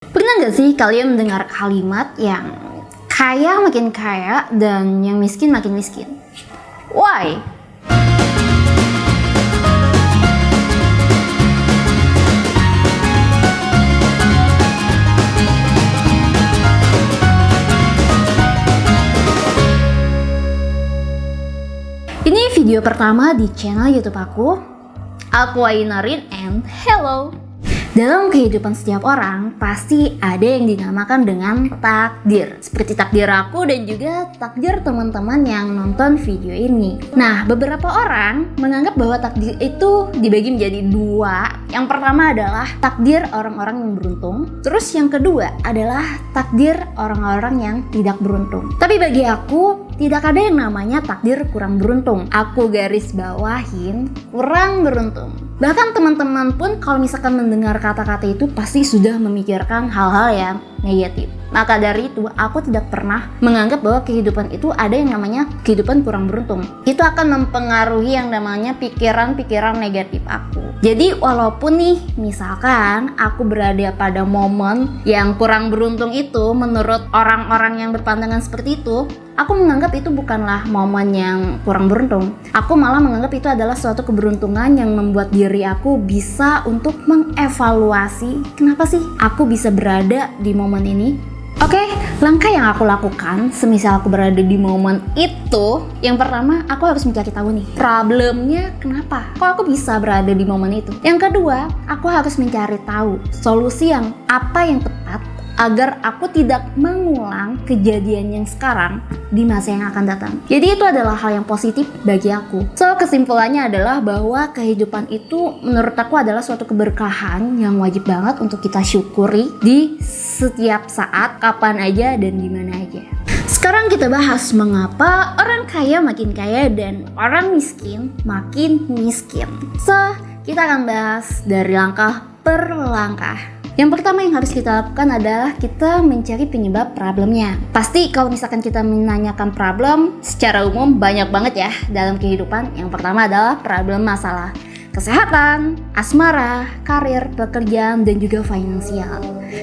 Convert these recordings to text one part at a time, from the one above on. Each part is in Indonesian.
Pernah nggak sih kalian mendengar kalimat yang kaya makin kaya dan yang miskin makin miskin? Why? Ini video pertama di channel YouTube aku Ainarin, and hello. Dalam kehidupan setiap orang, pasti ada yang dinamakan dengan takdir. Seperti takdir aku dan juga takdir teman-teman yang nonton video ini. Nah, beberapa orang menganggap bahwa takdir itu dibagi menjadi dua. Yang pertama adalah takdir orang-orang yang beruntung. Terus yang kedua adalah takdir orang-orang yang tidak beruntung. Tapi bagi aku, tidak ada yang namanya takdir kurang beruntung. Aku garis bawahin kurang beruntung. Bahkan teman-teman pun kalau misalkan mendengar kata-kata itu pasti sudah memikirkan hal-hal yang negatif. Maka dari itu aku tidak pernah menganggap bahwa kehidupan itu ada yang namanya kehidupan kurang beruntung. Itu akan mempengaruhi yang namanya pikiran-pikiran negatif aku. Jadi walaupun nih misalkan aku berada pada momen yang kurang beruntung itu, menurut orang-orang yang berpandangan seperti itu, aku menganggap itu bukanlah momen yang kurang beruntung. Aku malah menganggap itu adalah suatu keberuntungan yang membuat diri aku bisa untuk mengevaluasi kenapa sih aku bisa berada di momen ini. Oke, langkah yang aku lakukan semisal aku berada di momen itu, yang pertama aku harus mencari tahu nih problemnya kenapa, kok aku bisa berada di momen itu. Yang kedua, aku harus mencari tahu solusi yang apa yang tepat agar aku tidak mengulang kejadian yang sekarang di masa yang akan datang. Jadi itu adalah hal yang positif bagi aku. So kesimpulannya adalah bahwa kehidupan itu menurut aku adalah suatu keberkahan yang wajib banget untuk kita syukuri di setiap saat, kapan aja dan dimana aja. Sekarang kita bahas mengapa orang kaya makin kaya dan orang miskin makin miskin. So kita akan bahas dari langkah per langkah. Yang pertama yang harus kita lakukan adalah kita mencari penyebab problemnya. Pasti kalau misalkan kita menanyakan problem, secara umum banyak banget ya dalam kehidupan. Yang pertama adalah problem masalah kesehatan, asmara, karir, pekerjaan, dan juga finansial.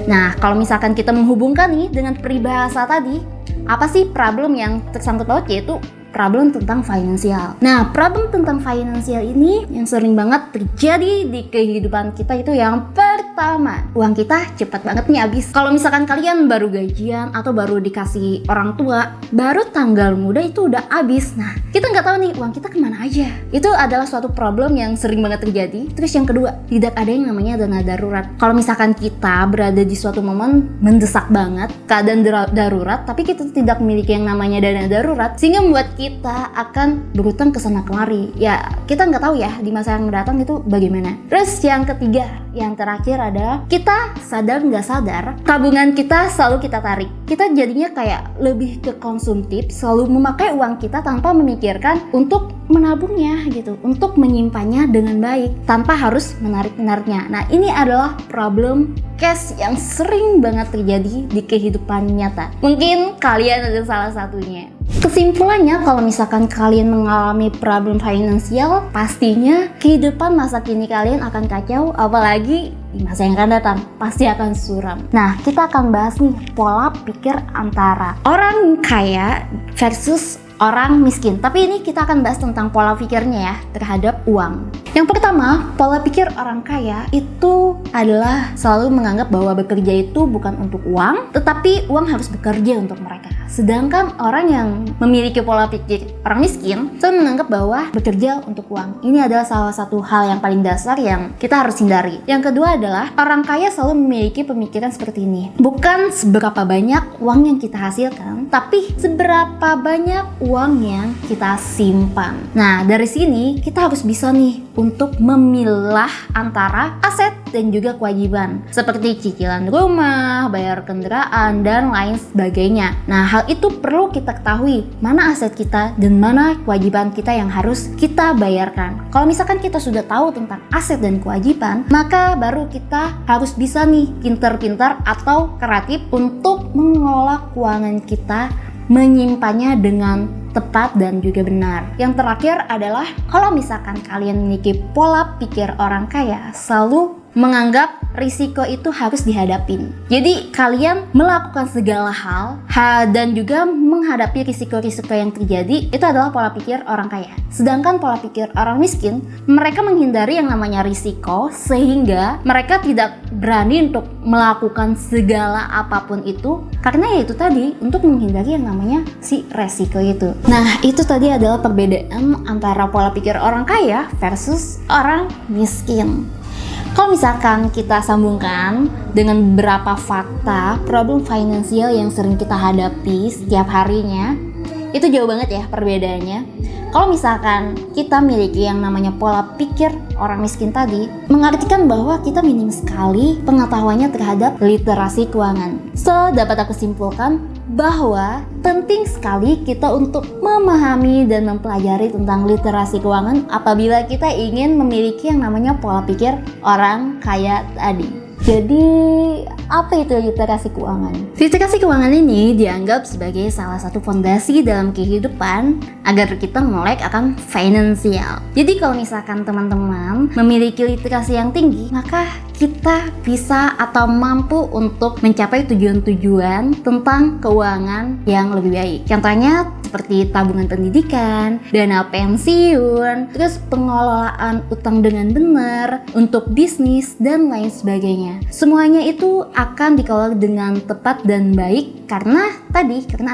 Nah, kalau misalkan kita menghubungkan nih dengan peribahasa tadi, apa sih problem yang tersangkut paut, yaitu problem tentang finansial. Nah, problem tentang finansial ini yang sering banget terjadi di kehidupan kita itu yang pertama, uang kita cepat banget nih habis. Kalau misalkan kalian baru gajian atau baru dikasih orang tua, baru tanggal muda itu udah habis. Nah, kita nggak tahu nih uang kita kemana aja. Itu adalah suatu problem yang sering banget terjadi. Terus yang kedua, tidak ada yang namanya dana darurat. Kalau misalkan kita berada di suatu momen mendesak banget, keadaan darurat, tapi kita tidak memiliki yang namanya dana darurat, sehingga membuat kita akan berutang ke sana kemari. Ya, kita nggak tahu ya di masa yang mendatang itu bagaimana. Terus yang ketiga, yang terakhir adalah kita sadar nggak sadar tabungan kita selalu kita tarik. Kita jadinya kayak lebih ke konsumtif, selalu memakai uang kita tanpa memikirkan untuk menabungnya gitu, untuk menyimpannya dengan baik tanpa harus menarik-nariknya. Nah, ini adalah problem cash yang sering banget terjadi di kehidupan nyata. Mungkin kalian ada salah satunya. Kesimpulannya, kalau misalkan kalian mengalami problem finansial, pastinya kehidupan masa kini kalian akan kacau, apalagi di masa yang akan datang pasti akan suram. Nah, kita akan bahas nih pola pikir antara orang kaya versus orang miskin. Tapi ini kita akan bahas tentang pola pikirnya ya terhadap uang. Yang pertama, pola pikir orang kaya itu adalah selalu menganggap bahwa bekerja itu bukan untuk uang, tetapi uang harus bekerja untuk mereka. Sedangkan orang yang memiliki pola pikir orang miskin selalu menganggap bahwa bekerja untuk uang. Ini adalah salah satu hal yang paling dasar yang kita harus hindari. Yang kedua adalah orang kaya selalu memiliki pemikiran seperti ini. Bukan seberapa banyak uang yang kita hasilkan, tapi seberapa banyak uang yang kita simpan. Nah, dari sini kita harus bisa nih untuk memilah antara aset dan juga kewajiban, seperti cicilan rumah, bayar kendaraan, dan lain sebagainya. Nah, hal itu perlu kita ketahui mana aset kita dan mana kewajiban kita yang harus kita bayarkan. Kalau misalkan kita sudah tahu tentang aset dan kewajiban, maka baru kita harus bisa nih pintar-pintar atau kreatif untuk mengelola keuangan kita, menyimpannya dengan tepat dan juga benar. Yang terakhir adalah kalau misalkan kalian memiliki pola pikir orang kaya, selalu menganggap risiko itu harus dihadapin. Jadi kalian melakukan segala hal dan juga menghadapi risiko-risiko yang terjadi, itu adalah pola pikir orang kaya. Sedangkan pola pikir orang miskin, mereka menghindari yang namanya risiko, sehingga mereka tidak berani untuk melakukan segala apapun itu, karena ya itu tadi, untuk menghindari yang namanya si resiko itu. Nah, itu tadi adalah perbedaan antara pola pikir orang kaya versus orang miskin. Kalau misalkan kita sambungkan dengan beberapa fakta problem finansial yang sering kita hadapi setiap harinya, itu jauh banget ya perbedaannya. Kalau misalkan kita miliki yang namanya pola pikir orang miskin tadi, mengartikan bahwa kita minim sekali pengetahuannya terhadap literasi keuangan. So, dapat aku simpulkan bahwa penting sekali kita untuk memahami dan mempelajari tentang literasi keuangan apabila kita ingin memiliki yang namanya pola pikir orang kaya tadi. Jadi, apa itu literasi keuangan? Literasi keuangan ini dianggap sebagai salah satu fondasi dalam kehidupan agar kita melek akan finansial. Jadi kalau misalkan teman-teman memiliki literasi yang tinggi, maka kita bisa atau mampu untuk mencapai tujuan-tujuan tentang keuangan yang lebih baik. Contohnya seperti tabungan pendidikan, dana pensiun, terus pengelolaan utang dengan benar, untuk bisnis, dan lain sebagainya. Semuanya itu akan dikelola dengan tepat dan baik karena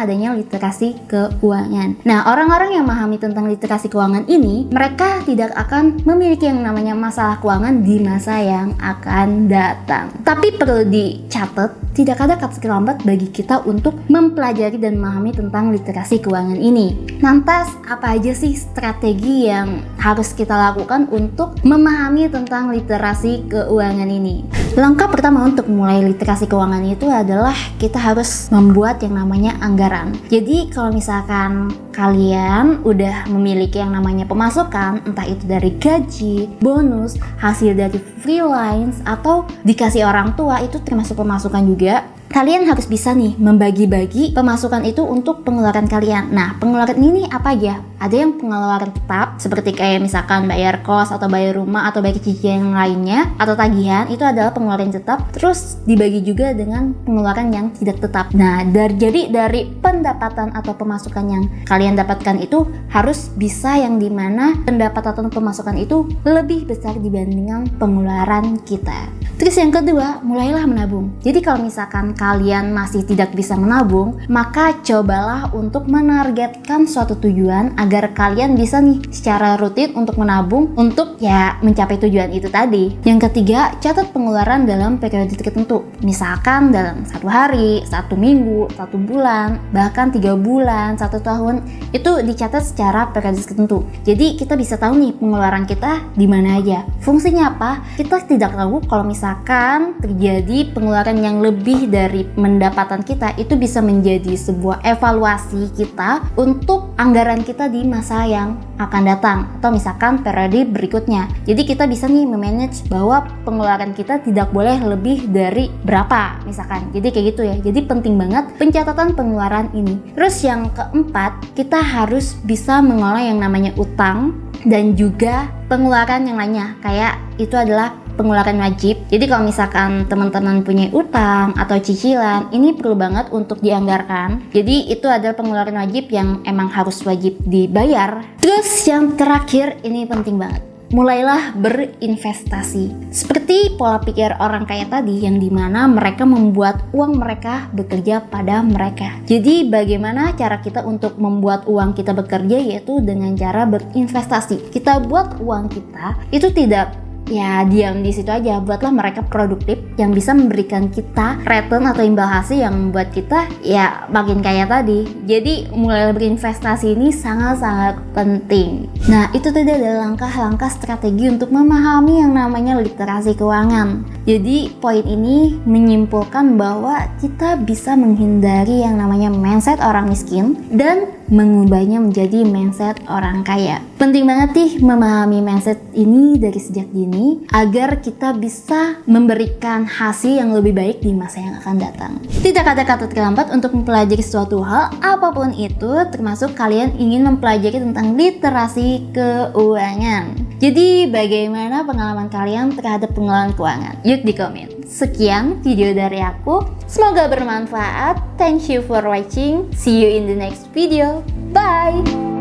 adanya literasi keuangan. Nah, orang-orang yang memahami tentang literasi keuangan ini, mereka tidak akan memiliki yang namanya masalah keuangan di masa yang akan datang. Tapi perlu dicatat, tidak ada kata terlambat bagi kita untuk mempelajari dan memahami tentang literasi keuangan ini. Lantas, apa aja sih strategi yang harus kita lakukan untuk memahami tentang literasi keuangan ini? Langkah pertama untuk mulai literasi keuangan itu adalah kita harus membuat yang namanya anggaran. Jadi kalau misalkan kalian udah memiliki yang namanya pemasukan, entah itu dari gaji, bonus, hasil dari freelance, atau dikasih orang tua, itu termasuk pemasukan juga. Kalian harus bisa nih membagi-bagi pemasukan itu untuk pengeluaran kalian. Nah, pengeluaran ini apa aja? Ada yang pengeluaran tetap, seperti kayak misalkan bayar kos atau bayar rumah atau bayar cicilan yang lainnya, atau tagihan, itu adalah pengeluaran tetap. Terus dibagi juga dengan pengeluaran yang tidak tetap. Nah, jadi dari pendapatan atau pemasukan yang kalian dapatkan itu harus bisa yang dimana pendapatan atau pemasukan itu lebih besar dibandingkan pengeluaran kita. Terus yang kedua, mulailah menabung. Jadi kalau misalkan kalian masih tidak bisa menabung, maka cobalah untuk menargetkan suatu tujuan agar kalian bisa nih secara rutin untuk menabung untuk ya mencapai tujuan itu tadi. Yang ketiga, catat pengeluaran dalam periode tertentu. Misalkan dalam 1 hari, 1 minggu, 1 bulan, bahkan 3 bulan, 1 tahun, itu dicatat secara periode tertentu. Jadi kita bisa tahu nih pengeluaran kita di mana aja. Fungsinya apa? Kita tidak tahu kalau misalkan terjadi pengeluaran yang lebih dari pendapatan kita, itu bisa menjadi sebuah evaluasi kita untuk anggaran kita di masa yang akan datang atau misalkan periode berikutnya. Jadi kita bisa nih memanage bahwa pengeluaran kita tidak boleh lebih dari berapa misalkan. Jadi kayak gitu ya. Jadi penting banget pencatatan pengeluaran ini. Terus yang keempat, kita harus bisa mengolah yang namanya utang dan juga pengeluaran yang lainnya, kayak itu adalah pengeluaran wajib. Jadi kalau misalkan teman-teman punya utang atau cicilan, ini perlu banget untuk dianggarkan. Jadi itu adalah pengeluaran wajib yang emang harus wajib dibayar. Terus yang terakhir, ini penting banget, mulailah berinvestasi. Seperti pola pikir orang kaya tadi, yang dimana mereka membuat uang mereka bekerja pada mereka. Jadi bagaimana cara kita untuk membuat uang kita bekerja, yaitu dengan cara berinvestasi. Kita buat uang kita itu tidak ya diam di situ aja, buatlah mereka produktif yang bisa memberikan kita return atau imbal hasil yang membuat kita ya makin kaya tadi. Jadi mulai berinvestasi ini sangat-sangat penting. Nah, itu tadi adalah langkah-langkah strategi untuk memahami yang namanya literasi keuangan. Jadi poin ini menyimpulkan bahwa kita bisa menghindari yang namanya mindset orang miskin dan mengubahnya menjadi mindset orang kaya. Penting banget nih memahami mindset ini dari sejak dini agar kita bisa memberikan hasil yang lebih baik di masa yang akan datang. Tidak ada kata terlambat untuk mempelajari suatu hal apapun itu, termasuk kalian ingin mempelajari tentang literasi keuangan. Jadi bagaimana pengalaman kalian terhadap pengelolaan keuangan? Yuk di komen. Sekian video dari aku. Semoga bermanfaat. Thank you for watching. See you in the next video. Bye!